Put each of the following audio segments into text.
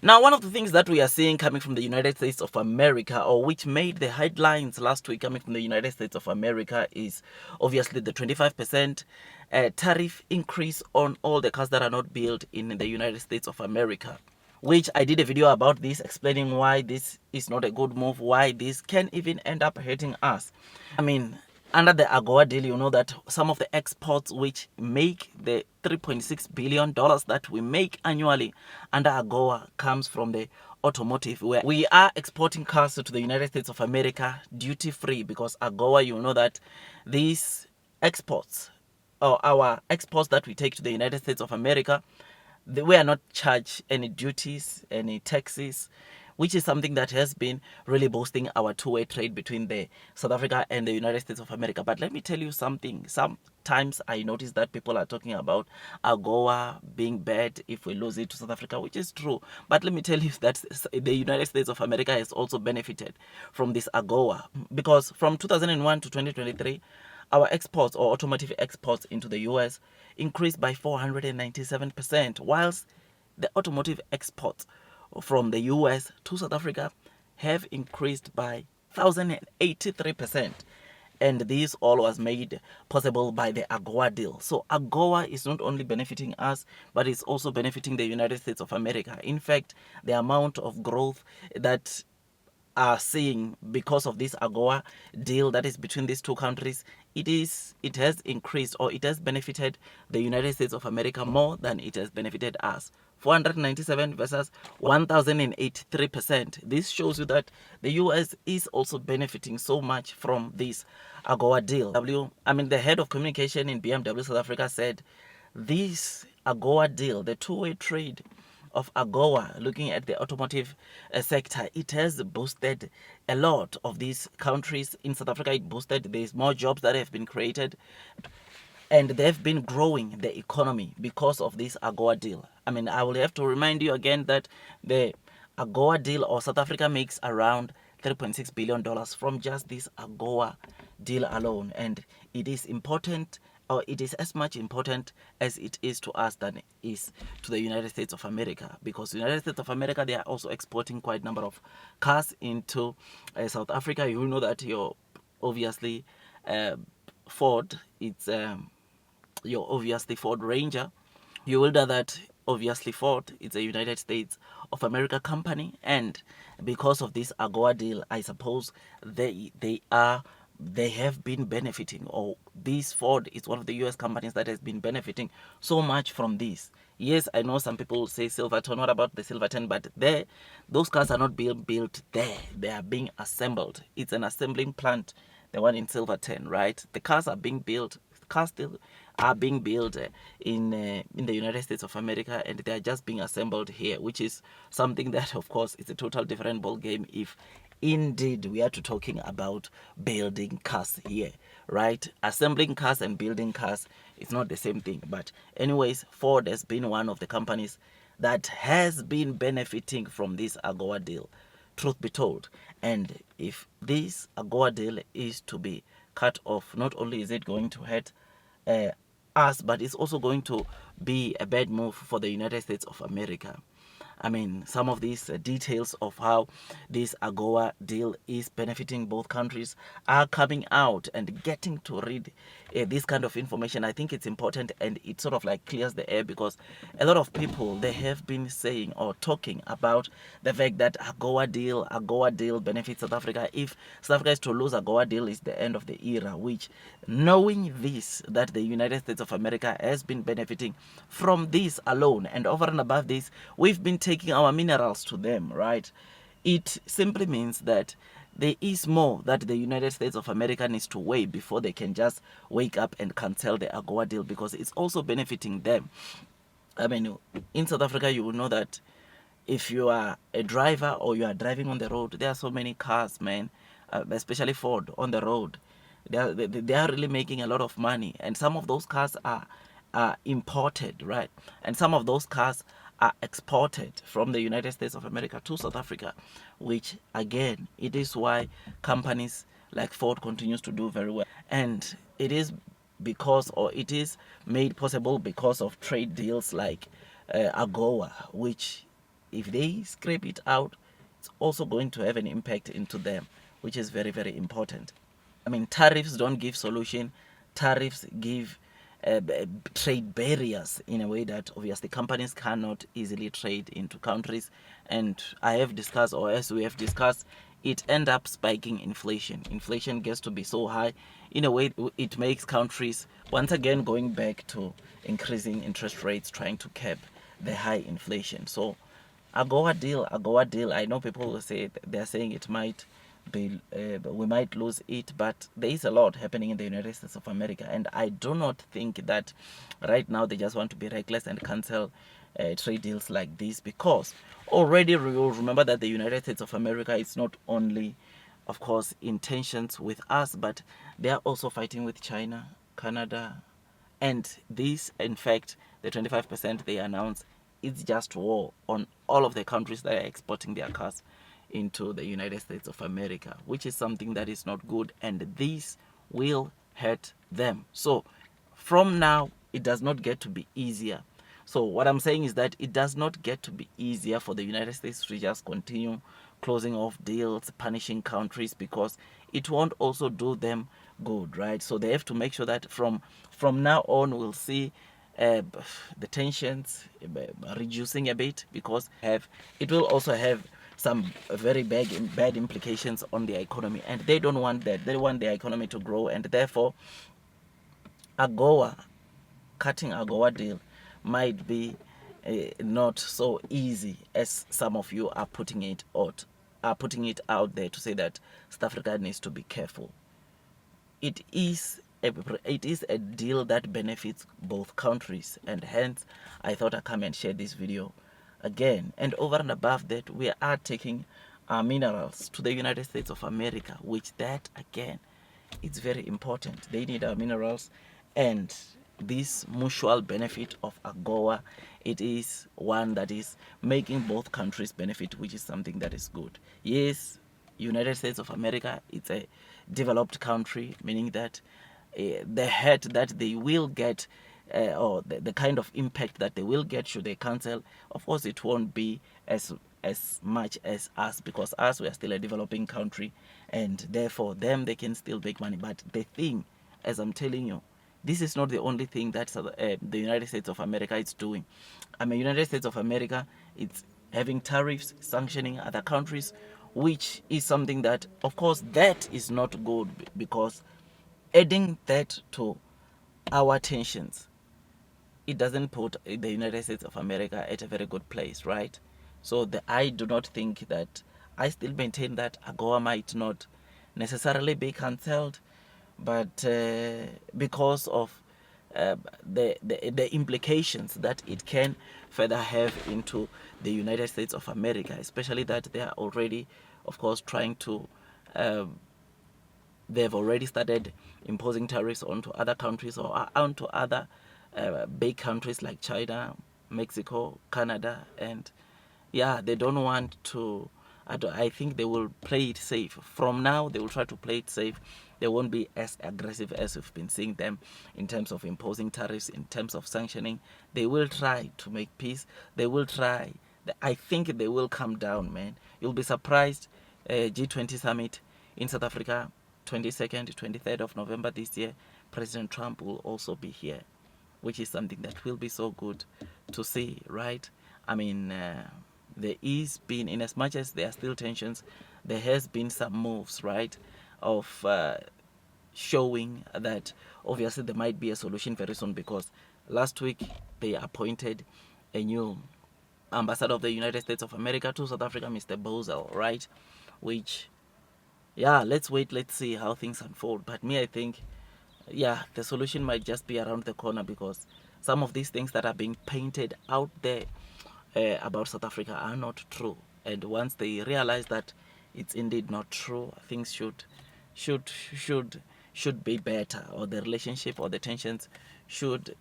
Now, one of the things that we are seeing coming from the United States of America, or which made the headlines last week coming from the United States of America, is obviously the 25% tariff increase on all the cars that are not built in the United States of America, which I did a video about this, explaining why this is not a good move, why this can even end up hurting us. I mean, under the AGOA deal, you know that some of the exports which make the $3.6 billion that we make annually under AGOA comes from the automotive, where we are exporting cars to the United States of America duty free, because AGOA, you know that these exports, or our exports that we take to the United States of America, we are not charged any duties, any taxes, which is something that has been really boosting our two-way trade between the South Africa and the United States of America. But let me tell you something. Sometimes I notice that people are talking about AGOA being bad if we lose it to South Africa, which is true. But let me tell you that the United States of America has also benefited from this AGOA, because from 2001 to 2023, our exports, or automotive exports, into the US increased by 497%, whilst the automotive exports from the US to South Africa have increased by 1,083%. And this all was made possible by the AGOA deal. So AGOA is not only benefiting us, but it's also benefiting the United States of America. In fact, the amount of growth that are seeing because of this AGOA deal that is between these two countries, it has increased, or it has benefited the United States of America more than it has benefited us. 497 versus 1,083%. This shows you that the US is also benefiting so much from this AGOA deal. The head of communication in BMW South Africa said this AGOA deal, the two-way trade of AGOA, looking at the automotive sector, it has boosted a lot of these countries. In South Africa, it boosted, there's more jobs that have been created, and they've been growing the economy because of this AGOA deal. I will have to remind you again that the AGOA deal, or South Africa makes around $3.6 billion from just this AGOA deal alone, and it is important, or it is as much important as it is to us than it is to the United States of America, because the United States of America, they are also exporting quite a number of cars into South Africa. You know that your obviously Ford, it's your obviously Ford Ranger. You will know that obviously Ford, it's a United States of America company, and because of this AGOA deal, I suppose they have been benefiting, or this Ford is one of the US companies that has been benefiting so much from this. Yes, I know some people say Silverton. What about the Silverton? But those cars are not being built there. They are being assembled. It's an assembling plant, the one in Silverton, right? The cars are being built. Cars still are being built in the United States of America, and they are just being assembled here, which is something that, of course, is a total different ball game if indeed we are to talking about building cars here, right? Assembling cars and building cars is not the same thing. But anyways, Ford has been one of the companies that has been benefiting from this AGOA deal, truth be told. And if this AGOA deal is to be cut off, not only is it going to hurt us, but it's also going to be a bad move for the United States of America. Some of these details of how this AGOA deal is benefiting both countries are coming out, and getting to read this kind of information, I think it's important, and it sort of like clears the air, because a lot of people, they have been saying or talking about the fact that AGOA deal benefits South Africa. If South Africa is to lose AGOA deal, is the end of the era, which, knowing this, that the United States of America has been benefiting from this alone, and over and above this, we've been taking our minerals to them, right? It simply means that there is more that the United States of America needs to weigh before they can just wake up and cancel the AGOA deal, because it's also benefiting them. In South Africa, you will know that if you are a driver, or you are driving on the road, there are so many cars, man, especially Ford on the road. They are really making a lot of money, and some of those cars are imported, right? And some of those cars are exported from the United States of America to South Africa, which again, it is why companies like Ford continues to do very well. And it is because, or it is made possible because of trade deals like AGOA, which if they scrape it out, it's also going to have an impact into them, which is very, very important. I mean, tariffs don't give solution. Tariffs give trade barriers in a way that obviously companies cannot easily trade into countries. And I have discussed, or as we have discussed, it end up spiking inflation. Inflation gets to be so high, in a way it makes countries once again going back to increasing interest rates, trying to cap the high inflation. So AGOA deal. I know people will say they're saying it might be, we might lose it, but there is a lot happening in the United States of America, and I do not think that right now they just want to be reckless and cancel trade deals like this, because already we will remember that the United States of America is not only, of course, in tensions with us, but they are also fighting with China, Canada, and this, in fact, the 25% they announced, it's just war on all of the countries that are exporting their cars into the United States of America, which is something that is not good, and this will hurt them. So from now, it does not get to be easier. So what I'm saying is that it does not get to be easier for the United States to just continue closing off deals, punishing countries, because it won't also do them good, right? So they have to make sure that from now on, we'll see the tensions reducing a bit, because it will also have some very bad implications on the economy, and they don't want that. They want the economy to grow, and therefore cutting AGOA deal might be not so easy as some of you are putting it out there to say that South Africa needs to be careful. It is a deal that benefits both countries, and hence I thought I'd come and share this video again. And over and above that, we are taking our minerals to the United States of America, which that again, it's very important. They need our minerals, and this mutual benefit of AGOA, it is one that is making both countries benefit, which is something that is good. Yes, United States of America, it's a developed country, meaning that the hurt that they will get, or the kind of impact that they will get should they cancel, of course it won't be as much as us, because us, we are still a developing country, and therefore them, they can still make money. But the thing, as I'm telling you, this is not the only thing that the United States of America is doing. I mean, United States of America, it's having tariffs, sanctioning other countries, which is something that, of course, that is not good, because adding that to our tensions, it doesn't put the United States of America at a very good place, right? So I do not think that, I still maintain that AGOA might not necessarily be cancelled, but because of the implications that it can further have into the United States of America, especially that they are already, of course, trying to they've already started imposing tariffs onto other countries, or onto other big countries like China, Mexico, Canada, and yeah, they don't want to. I think they will play it safe. From now, they will try to play it safe. They won't be as aggressive as we've been seeing them in terms of imposing tariffs, in terms of sanctioning. They will try to make peace. They will try. I think they will calm down, man. You'll be surprised. G20 summit in South Africa, 22nd, 23rd of November this year. President Trump will also be here, which is something that will be so good to see, right? I mean, there is been, in as much as there are still tensions, there has been some moves, right, of showing that obviously there might be a solution very soon, because last week they appointed a new ambassador of the United States of America to South Africa, Mr. Bozell, right? Which, yeah, let's wait, let's see how things unfold. But me, I think, yeah, the solution might just be around the corner, because some of these things that are being painted out there about South Africa are not true. And once they realize that it's indeed not true, things should be better, or the relationship or the tensions should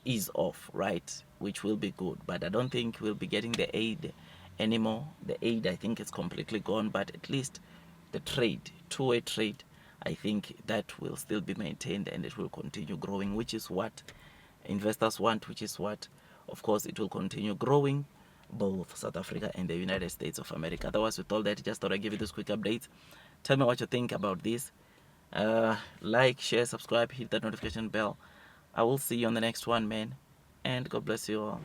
ease off, right? Which will be good. But I don't think we'll be getting the aid anymore. The aid, I think, is completely gone. But at least the trade, two-way trade, I think that will still be maintained, and it will continue growing, which is what investors want, which is what, of course, it will continue growing. both South Africa and the United States of America. Otherwise, with all that, just thought I'd give you this quick update. Tell me what you think about this. Like, share, subscribe, hit that notification bell. I will see you on the next one, man. And God bless you all.